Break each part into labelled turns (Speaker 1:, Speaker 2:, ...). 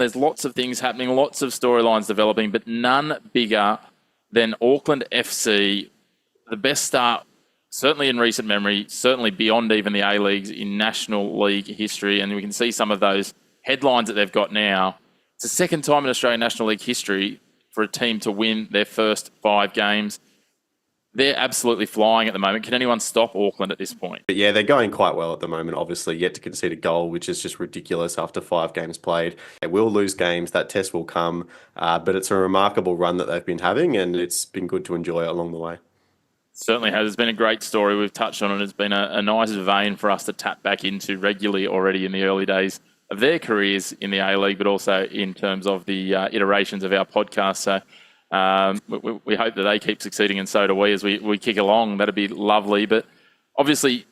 Speaker 1: There's lots of things happening, lots of storylines developing, but none bigger than Auckland FC. The best start, certainly in recent memory, certainly beyond even the A-Leagues in National League history. And we can see some of those headlines that they've got now. It's the second time in Australian National League history for a team to win their first 5 games. They're absolutely flying at the moment. Can anyone stop Auckland at this point?
Speaker 2: But yeah, they're going quite well at the moment, obviously, yet to concede a goal, which is just ridiculous after 5 games played. They will lose games, that test will come, but it's a remarkable run that they've been having, and it's been good to enjoy along the way.
Speaker 1: Certainly has. It's been a great story. We've touched on it. It's been a nice vein for us to tap back into regularly already in the early days of their careers in the A-League, but also in terms of the iterations of our podcast. So we hope that they keep succeeding, and so do we as we kick along. That'd be lovely. But obviously,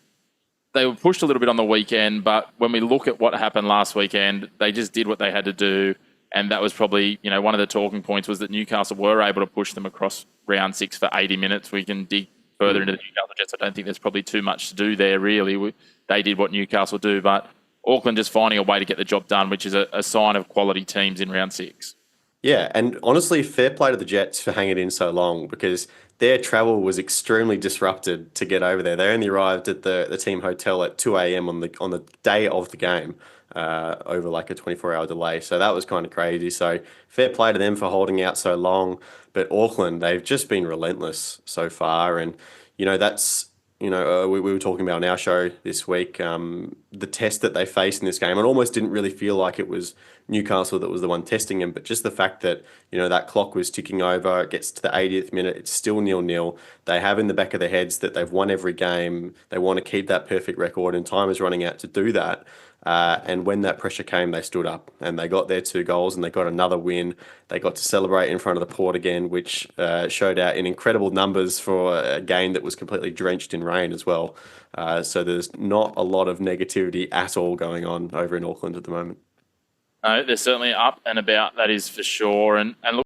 Speaker 1: they were pushed a little bit on the weekend, but when we look at what happened last weekend, they just did what they had to do. And that was probably, one of the talking points was that Newcastle were able to push them across round 6 for 80 minutes. We can dig further into the Newcastle Jets. I don't think there's probably too much to do there, really. They did what Newcastle do, but Auckland just finding a way to get the job done, which is a sign of quality teams in round 6.
Speaker 2: Yeah, and honestly, fair play to the Jets for hanging in so long because their travel was extremely disrupted to get over there. They only arrived at the team hotel at 2 a.m. on the day of the game, over like a 24-hour delay. So that was kind of crazy. So fair play to them for holding out so long. But Auckland, they've just been relentless so far, and that's. We were talking about on our show this week, the test that they faced in this game. It almost didn't really feel like it was Newcastle that was the one testing him, but just the fact that, that clock was ticking over, it gets to the 80th minute, it's still 0-0. They have in the back of their heads that they've won every game. They want to keep that perfect record, and time is running out to do that. And when that pressure came, they stood up and they got their 2 goals and they got another win. They got to celebrate in front of the port again, which showed out in incredible numbers for a game that was completely drenched in rain as well. So there's not a lot of negativity at all going on over in Auckland at the moment.
Speaker 1: No, they're certainly up and about, that is for sure. And look,